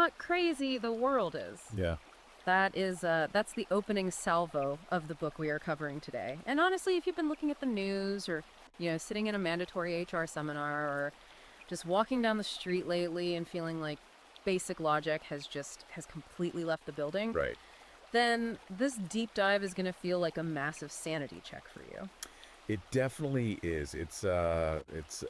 not crazy, the world is. Yeah. That's the opening salvo of the book we are covering today. And honestly, if you've been looking at the news or, sitting in a mandatory HR seminar or just walking down the street lately and feeling like basic logic has completely left the building, Right. then this deep dive is going to feel like a massive sanity check for you. It definitely is. It's a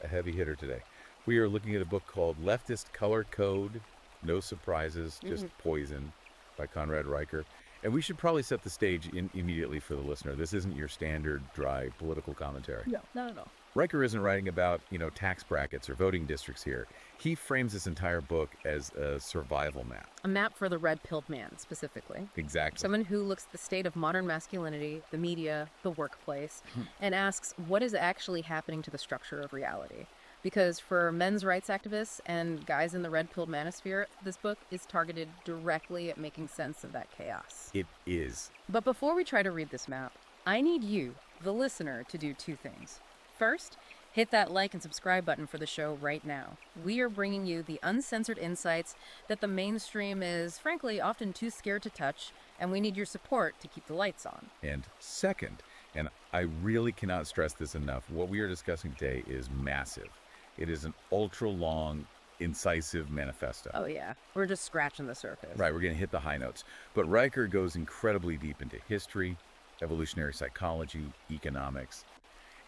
heavy hitter today. We are looking at a book called Leftist Color Code, No Surprises, Just Poison by Conrad Riker. And we should probably set the stage immediately for the listener. This isn't your standard dry political commentary. No, not at all. Riker isn't writing about, tax brackets or voting districts here. He frames this entire book as a survival map. A map for the red-pilled man, specifically. Exactly. Someone who looks at the state of modern masculinity, the media, the workplace, and asks what is actually happening to the structure of reality. Because for men's rights activists and guys in the red-pilled manosphere, this book is targeted directly at making sense of that chaos. It is. But before we try to read this map, I need you, the listener, to do two things. First, hit that like and subscribe button for the show right now. We are bringing you the uncensored insights that the mainstream is, frankly, often too scared to touch, and we need your support to keep the lights on. And second, and I really cannot stress this enough, what we are discussing today is massive. It is an ultra-long, incisive manifesto. Oh, yeah. We're just scratching the surface. Right, we're going to hit the high notes. But Riker goes incredibly deep into history, evolutionary psychology, economics.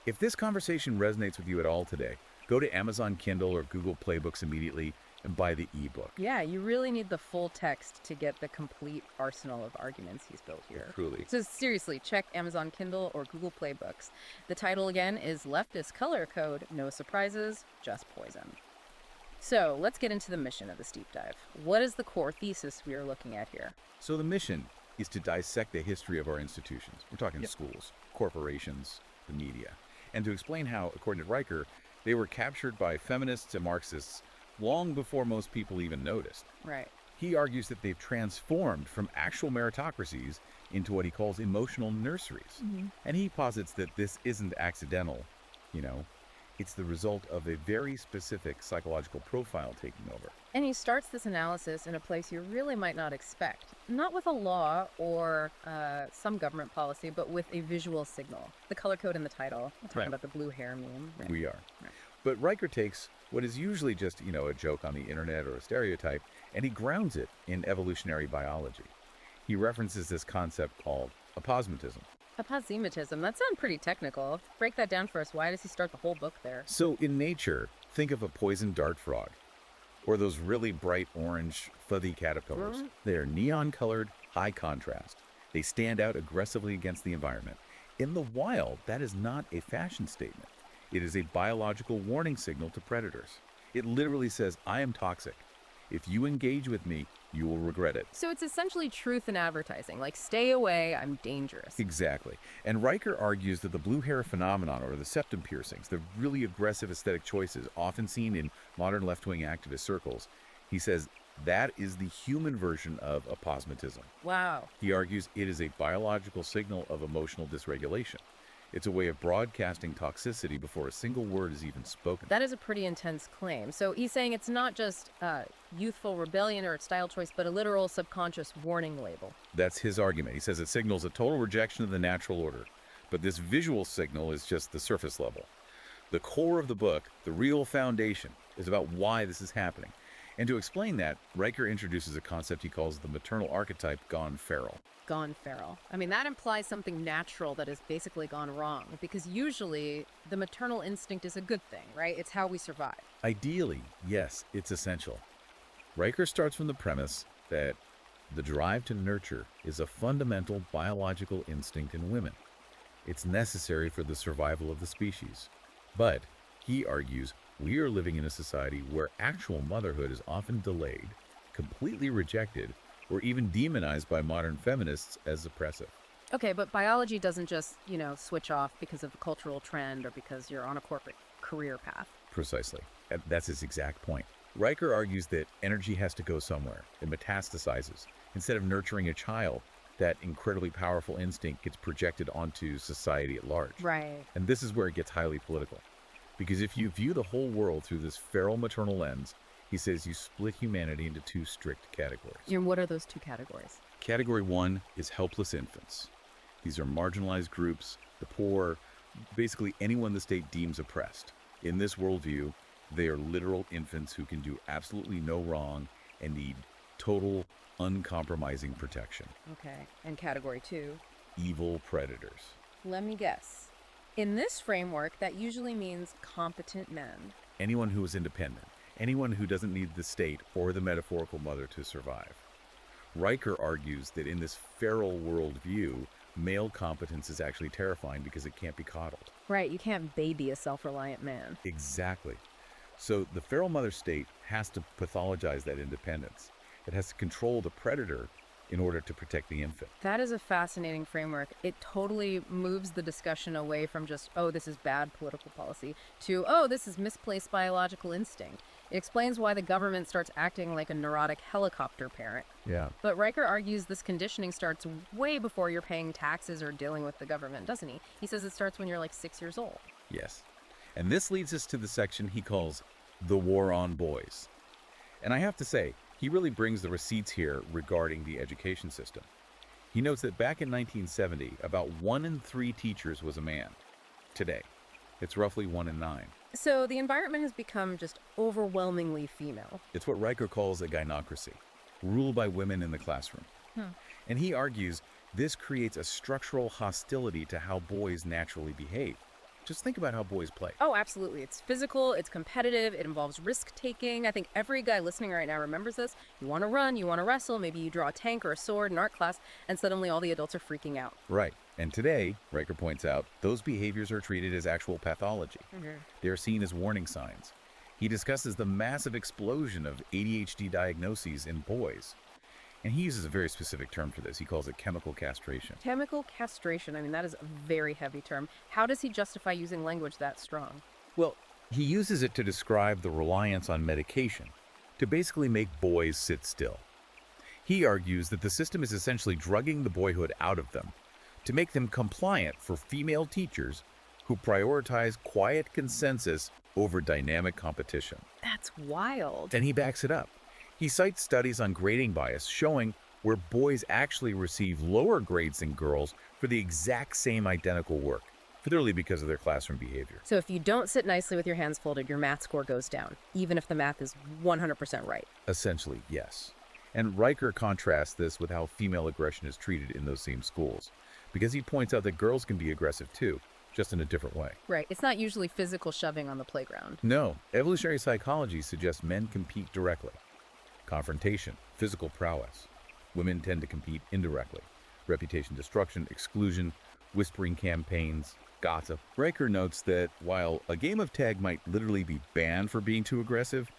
If this conversation resonates with you at all today, go to Amazon Kindle or Google Play Books immediately and buy the ebook. Yeah, you really need the full text to get the complete arsenal of arguments he's built here. Truly. So seriously, check Amazon Kindle or Google Play Books. The title again is Leftist Color Code, No Surprises, Just Poison. So let's get into the mission of this deep dive. What is the core thesis we are looking at here? So the mission is to dissect the history of our institutions. We're talking schools, corporations, the media. And to explain how, according to Riker, they were captured by feminists and Marxists long before most people even noticed. Right. He argues that they've transformed from actual meritocracies into what he calls emotional nurseries. And he posits that this isn't accidental, it's the result of a very specific psychological profile taking over. And he starts this analysis in a place you really might not expect. Not with a law or some government policy, but with a visual signal. The color code in the title. We're talking about the blue hair meme. Right. We are. Right. But Riker takes what is usually just, a joke on the internet or a stereotype, and he grounds it in evolutionary biology. He references this concept called aposematism. Aposematism. That sounds pretty technical. Break that down for us. Why does he start the whole book there? So in nature, think of a poisoned dart frog, or those really bright orange fuzzy caterpillars. They're neon-colored, high contrast. They stand out aggressively against the environment. In the wild, that is not a fashion statement. It is a biological warning signal to predators. It literally says, I am toxic. If you engage with me, you will regret it. So it's essentially truth in advertising, like stay away, I'm dangerous. Exactly. And Riker argues that the blue hair phenomenon, or the septum piercings, the really aggressive aesthetic choices often seen in modern left-wing activist circles, he says that is the human version of aposematism. Wow. He argues it is a biological signal of emotional dysregulation. It's a way of broadcasting toxicity before a single word is even spoken. That is a pretty intense claim. So he's saying it's not just youthful rebellion or style choice, but a literal subconscious warning label. That's his argument. He says it signals a total rejection of the natural order. But this visual signal is just the surface level. The core of the book, the real foundation, is about why this is happening. And to explain that, Riker introduces a concept he calls the maternal archetype gone feral. Gone feral. I mean, that implies something natural that has basically gone wrong, because usually the maternal instinct is a good thing, right? It's how we survive. Ideally, yes, it's essential. Riker starts from the premise that the drive to nurture is a fundamental biological instinct in women. It's necessary for the survival of the species. But, he argues, we are living in a society where actual motherhood is often delayed, completely rejected, or even demonized by modern feminists as oppressive. Okay, but biology doesn't just, switch off because of a cultural trend or because you're on a corporate career path. Precisely. That's his exact point. Riker argues that energy has to go somewhere. It metastasizes. Instead of nurturing a child, that incredibly powerful instinct gets projected onto society at large. Right. And this is where it gets highly political. Because if you view the whole world through this feral maternal lens, He says you split humanity into two strict categories. And what are those two categories? Category 1 is helpless infants. These are marginalized groups, the poor, basically anyone the state deems oppressed. In this worldview, they are literal infants who can do absolutely no wrong and need total, uncompromising protection. Okay. And category 2? Evil predators. Let me guess. In this framework, that usually means competent men. Anyone who is independent. Anyone who doesn't need the state or the metaphorical mother to survive. Riker argues that in this feral worldview, male competence is actually terrifying because it can't be coddled. Right, you can't baby a self-reliant man. Exactly. So the feral mother state has to pathologize that independence. It has to control the predator in order to protect the infant. That is a fascinating framework. It totally moves the discussion away from just, oh, this is bad political policy, to, oh, this is misplaced biological instinct. It explains why the government starts acting like a neurotic helicopter parent. Yeah. But Riker argues this conditioning starts way before you're paying taxes or dealing with the government, doesn't he? He says it starts when you're like 6 years old. Yes. And this leads us to the section he calls the war on boys. And I have to say, he really brings the receipts here regarding the education system. He notes that back in 1970, about 1 in 3 teachers was a man. Today, it's roughly 1 in 9. So the environment has become just overwhelmingly female. It's what Riker calls a gynocracy, ruled by women in the classroom. And he argues this creates a structural hostility to how boys naturally behave. Just think about how boys play. Oh, absolutely. It's physical, it's competitive, it involves risk-taking. I think every guy listening right now remembers this. You want to run, you want to wrestle, maybe you draw a tank or a sword in art class, and suddenly all the adults are freaking out. Right. And today, Riker points out, those behaviors are treated as actual pathology. They are seen as warning signs. He discusses the massive explosion of ADHD diagnoses in boys. And he uses a very specific term for this. He calls it chemical castration. Chemical castration, I mean, that is a very heavy term. How does he justify using language that strong? Well, he uses it to describe the reliance on medication, to basically make boys sit still. He argues that the system is essentially drugging the boyhood out of them, to make them compliant for female teachers who prioritize quiet consensus over dynamic competition. That's wild. And he backs it up. He cites studies on grading bias showing where boys actually receive lower grades than girls for the exact same identical work, literally because of their classroom behavior. So if you don't sit nicely with your hands folded, your math score goes down, even if the math is 100% right. Essentially, yes. And Riker contrasts this with how female aggression is treated in those same schools, because he points out that girls can be aggressive too, just in a different way. Right. It's not usually physical shoving on the playground. No, evolutionary psychology suggests men compete directly. Confrontation, physical prowess. Women tend to compete indirectly. Reputation destruction, exclusion, whispering campaigns, gossip. Riker notes that while a game of tag might literally be banned for being too aggressive,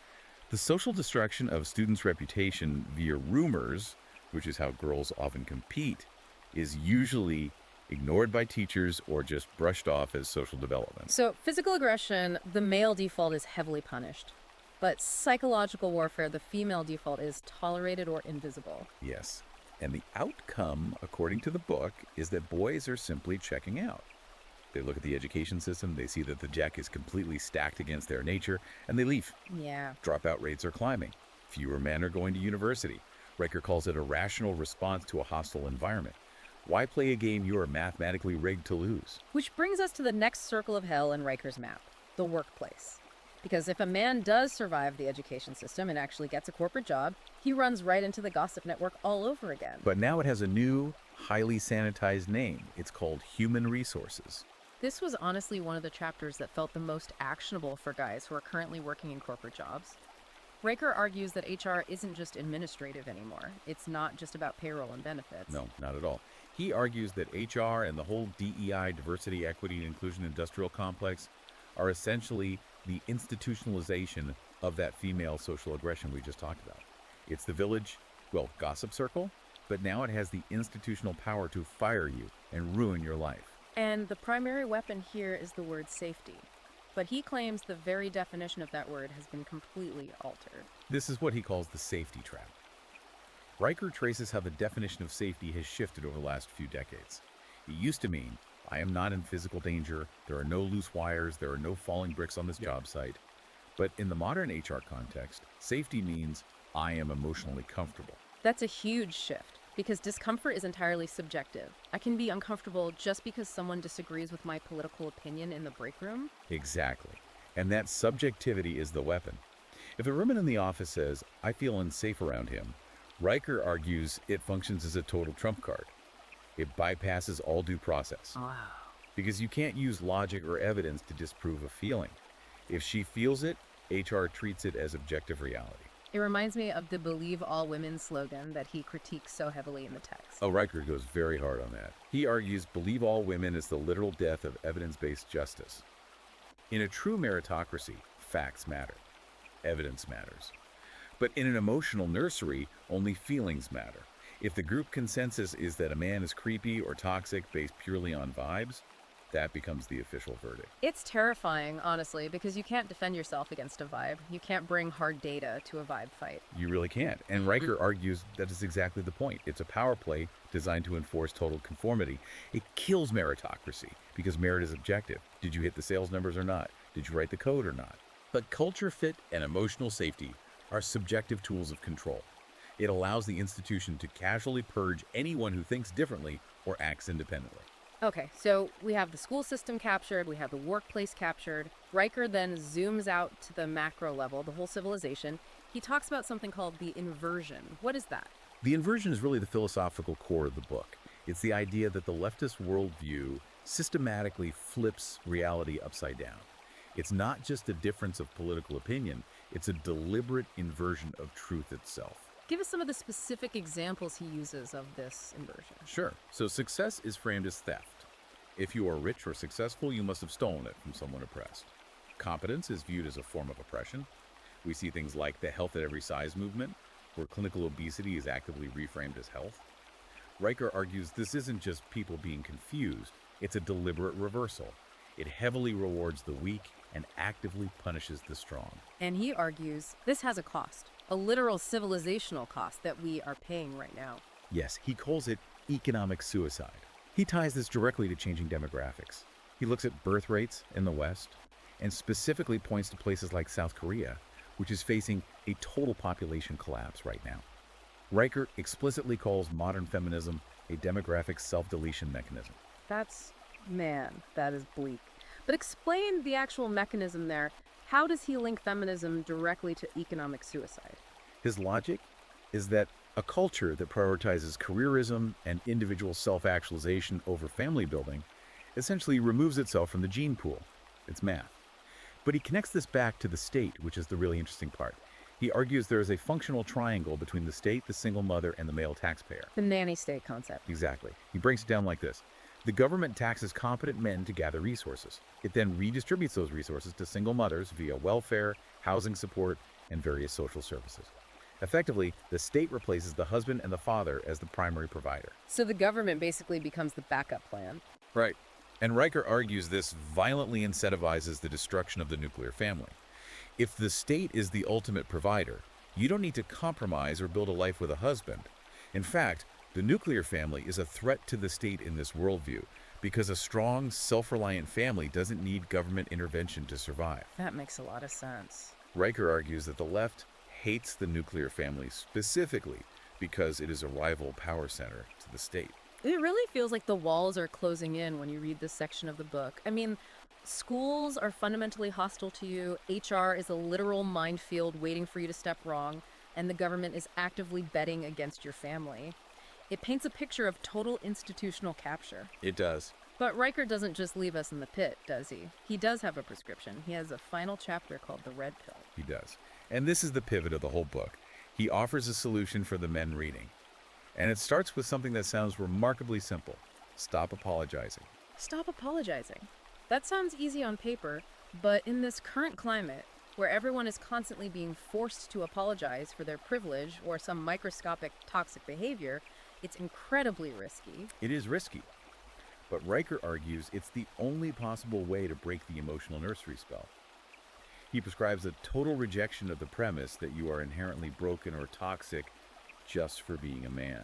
the social destruction of students' reputation via rumors, which is how girls often compete, is usually ignored by teachers or just brushed off as social development. So physical aggression, the male default is heavily punished. But psychological warfare, the female default is tolerated or invisible. Yes. And the outcome, according to the book, is that boys are simply checking out. They look at the education system, they see that the deck is completely stacked against their nature, and they leave. Yeah. Dropout rates are climbing. Fewer men are going to university. Riker calls it a rational response to a hostile environment. Why play a game you are mathematically rigged to lose? Which brings us to the next circle of hell in Riker's map, the workplace. Because if a man does survive the education system and actually gets a corporate job, he runs right into the gossip network all over again. But now it has a new, highly sanitized name. It's called Human Resources. This was honestly one of the chapters that felt the most actionable for guys who are currently working in corporate jobs. Riker argues that HR isn't just administrative anymore. It's not just about payroll and benefits. No, not at all. He argues that HR and the whole DEI, diversity, equity, and inclusion industrial complex are essentially the institutionalization of that female social aggression we just talked about. It's the village, well, gossip circle, but now it has the institutional power to fire you and ruin your life. And the primary weapon here is the word safety. But he claims the very definition of that word has been completely altered. This is what he calls the safety trap. Riker traces how the definition of safety has shifted over the last few decades. It used to mean, I am not in physical danger, there are no loose wires, there are no falling bricks on this job site. But in the modern HR context, safety means I am emotionally comfortable. That's a huge shift because discomfort is entirely subjective. I can be uncomfortable just because someone disagrees with my political opinion in the break room. Exactly. And that subjectivity is the weapon. If a woman in the office says, I feel unsafe around him, Riker argues it functions as a total trump card. It bypasses all due process. Wow. Because you can't use logic or evidence to disprove a feeling. If she feels it, HR treats it as objective reality. It reminds me of the Believe All Women slogan that he critiques so heavily in the text. Oh, Riker goes very hard on that. He argues believe all women is the literal death of evidence-based justice. In a true meritocracy, facts matter. Evidence matters. But in an emotional nursery, only feelings matter. If the group consensus is that a man is creepy or toxic based purely on vibes, that becomes the official verdict. It's terrifying, honestly, because you can't defend yourself against a vibe. You can't bring hard data to a vibe fight. You really can't. And Riker argues that is exactly the point. It's a power play designed to enforce total conformity. It kills meritocracy because merit is objective. Did you hit the sales numbers or not? Did you write the code or not? But culture fit and emotional safety are subjective tools of control. It allows the institution to casually purge anyone who thinks differently or acts independently. Okay, so we have the school system captured, we have the workplace captured. Riker then zooms out to the macro level, the whole civilization. He talks about something called the inversion. What is that? The inversion is really the philosophical core of the book. It's the idea that the leftist worldview systematically flips reality upside down. It's not just a difference of political opinion, it's a deliberate inversion of truth itself. Give us some of the specific examples he uses of this inversion. Sure. So success is framed as theft. If you are rich or successful, you must have stolen it from someone oppressed. Competence is viewed as a form of oppression. We see things like the health at every size movement, where clinical obesity is actively reframed as health. Riker argues this isn't just people being confused, it's a deliberate reversal. It heavily rewards the weak and actively punishes the strong. And he argues this has a cost, a literal civilizational cost that we are paying right now. Yes, he calls it economic suicide. He ties this directly to changing demographics. He looks at birth rates in the West and specifically points to places like South Korea, which is facing a total population collapse right now. Riker explicitly calls modern feminism a demographic self-deletion mechanism. That is bleak. But explain the actual mechanism there. How does he link feminism directly to economic suicide? His logic is that a culture that prioritizes careerism and individual self-actualization over family building essentially removes itself from the gene pool. It's math. But he connects this back to the state, which is the really interesting part. He argues there is a functional triangle between the state, the single mother, and the male taxpayer. The nanny state concept. Exactly. He breaks it down like this. The government taxes competent men to gather resources. It then redistributes those resources to single mothers via welfare, housing support, and various social services. Effectively, the state replaces the husband and the father as the primary provider. So the government basically becomes the backup plan. Right. And Riker argues this violently incentivizes the destruction of the nuclear family. If the state is the ultimate provider, you don't need to compromise or build a life with a husband. In fact, the nuclear family is a threat to the state in this worldview because a strong, self-reliant family doesn't need government intervention to survive. That makes a lot of sense. Riker argues that the left hates the nuclear family specifically because it is a rival power center to the state. It really feels like the walls are closing in when you read this section of the book. I mean, schools are fundamentally hostile to you, HR is a literal minefield waiting for you to step wrong, and the government is actively betting against your family. It paints a picture of total institutional capture. It does. But Riker doesn't just leave us in the pit, does he? He does have a prescription. He has a final chapter called The Red Pill. He does. And this is the pivot of the whole book. He offers a solution for the men reading. And it starts with something that sounds remarkably simple. Stop apologizing. Stop apologizing. That sounds easy on paper, but in this current climate, where everyone is constantly being forced to apologize for their privilege or some microscopic toxic behavior, it's incredibly risky. It is risky. But Riker argues it's the only possible way to break the emotional nursery spell. He prescribes a total rejection of the premise that you are inherently broken or toxic just for being a man.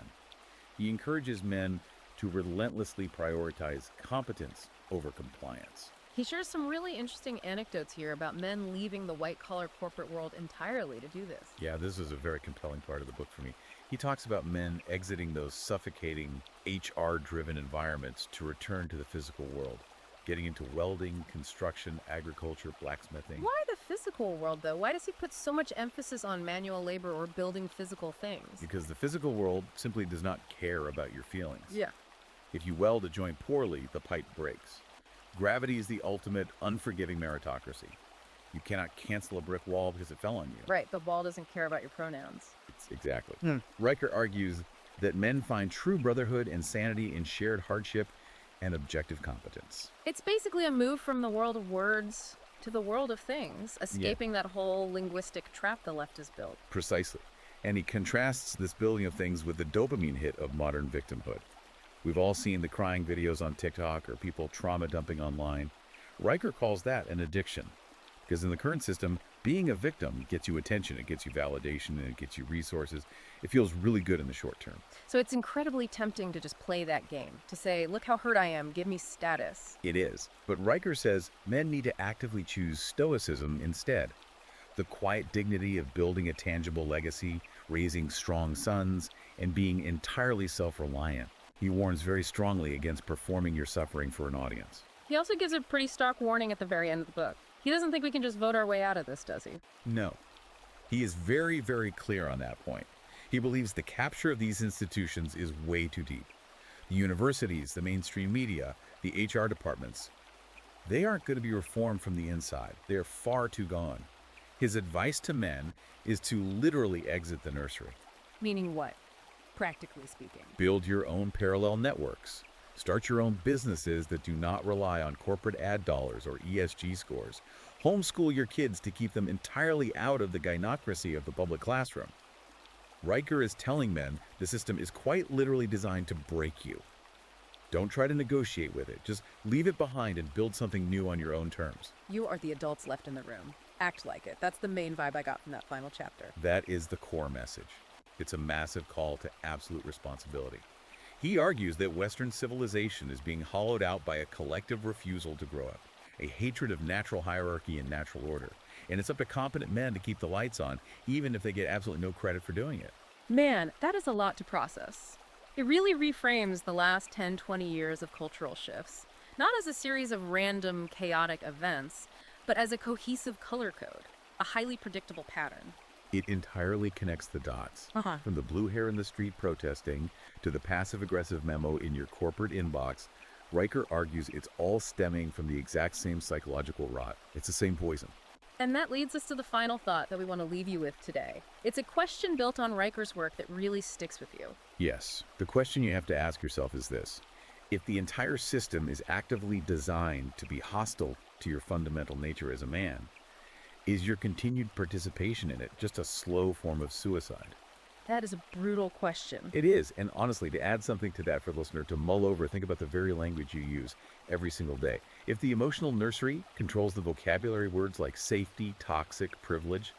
He encourages men to relentlessly prioritize competence over compliance. He shares some really interesting anecdotes here about men leaving the white-collar corporate world entirely to do this. Yeah, this is a very compelling part of the book for me. He talks about men exiting those suffocating, HR-driven environments to return to the physical world, getting into welding, construction, agriculture, blacksmithing. Why the physical world, though? Why does he put so much emphasis on manual labor or building physical things? Because the physical world simply does not care about your feelings. Yeah. If you weld a joint poorly, the pipe breaks. Gravity is the ultimate unforgiving meritocracy. You cannot cancel a brick wall because it fell on you. Right, the wall doesn't care about your pronouns. Exactly. Riker argues that men find true brotherhood and sanity in shared hardship and objective competence. It's basically a move from the world of words to the world of things, escaping that whole linguistic trap the left has built. Precisely. And he contrasts this building of things with the dopamine hit of modern victimhood. We've all seen the crying videos on TikTok or people trauma dumping online. Riker calls that an addiction. Because in the current system, being a victim gets you attention, it gets you validation, and it gets you resources. It feels really good in the short term. So it's incredibly tempting to just play that game, to say, look how hurt I am, give me status. It is. But Riker says men need to actively choose stoicism instead. The quiet dignity of building a tangible legacy, raising strong sons, and being entirely self-reliant. He warns very strongly against performing your suffering for an audience. He also gives a pretty stark warning at the very end of the book. He doesn't think we can just vote our way out of this, does he? No. He is very, very clear on that point. He believes the capture of these institutions is way too deep. The universities, the mainstream media, the HR departments, they aren't going to be reformed from the inside. They're far too gone. His advice to men is to literally exit the nursery. Meaning what? Practically speaking. Build your own parallel networks. Start your own businesses that do not rely on corporate ad dollars or ESG scores. Homeschool your kids to keep them entirely out of the gynocracy of the public classroom. Riker is telling men the system is quite literally designed to break you. Don't try to negotiate with it. Just leave it behind and build something new on your own terms. You are the adults left in the room. Act like it. That's the main vibe I got from that final chapter. That is the core message. It's a massive call to absolute responsibility. He argues that Western civilization is being hollowed out by a collective refusal to grow up, a hatred of natural hierarchy and natural order. And it's up to competent men to keep the lights on, even if they get absolutely no credit for doing it. Man, that is a lot to process. It really reframes the last 10, 20 years of cultural shifts, not as a series of random, chaotic events, but as a cohesive color code, a highly predictable pattern. It entirely connects the dots. From the blue hair in the street protesting to the passive-aggressive memo in your corporate inbox, Riker argues it's all stemming from the exact same psychological rot. It's the same poison. And that leads us to the final thought that we want to leave you with today. It's a question built on Riker's work that really sticks with you. Yes. The question you have to ask yourself is this. If the entire system is actively designed to be hostile to your fundamental nature as a man, is your continued participation in it just a slow form of suicide? That is a brutal question. It is. And honestly, to add something to that for the listener to mull over, think about the very language you use every single day. If the emotional nursery controls the vocabulary words like safety, toxic, privilege,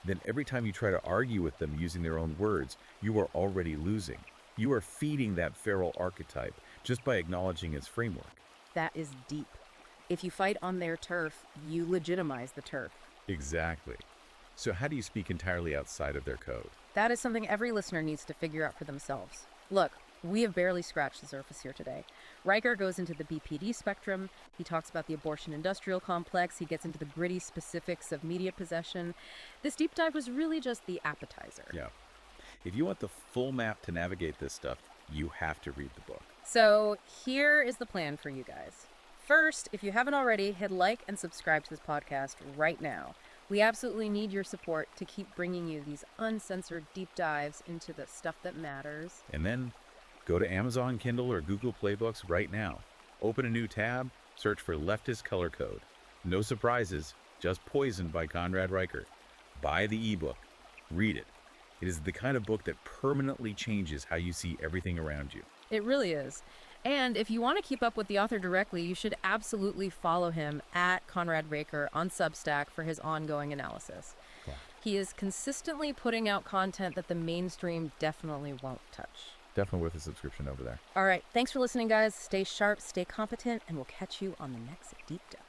then every time you try to argue with them using their own words, you are already losing. You are feeding that feral archetype just by acknowledging its framework. That is deep. If you fight on their turf, you legitimize the turf. Exactly. So how do you speak entirely outside of their code? That is something every listener needs to figure out for themselves. Look, we have barely scratched the surface here today. Riker goes into the BPD spectrum. He talks about the abortion industrial complex. He gets into the gritty specifics of media possession. This deep dive was really just the appetizer. Yeah. If you want the full map to navigate this stuff, you have to read the book. So here is the plan for you guys. First, if you haven't already, hit like and subscribe to this podcast right now. We absolutely need your support to keep bringing you these uncensored deep dives into the stuff that matters. And then go to Amazon Kindle or Google Play Books right now. Open a new tab, search for Leftist Color Code. No surprises, just Poison by Conrad Riker. Buy the ebook. Read it. It is the kind of book that permanently changes how you see everything around you. It really is. And if you want to keep up with the author directly, you should absolutely follow him at Conrad Riker on Substack for his ongoing analysis. Wow. He is consistently putting out content that the mainstream definitely won't touch. Definitely worth a subscription over there. All right, thanks for listening, guys. Stay sharp, stay competent, and we'll catch you on the next deep dive.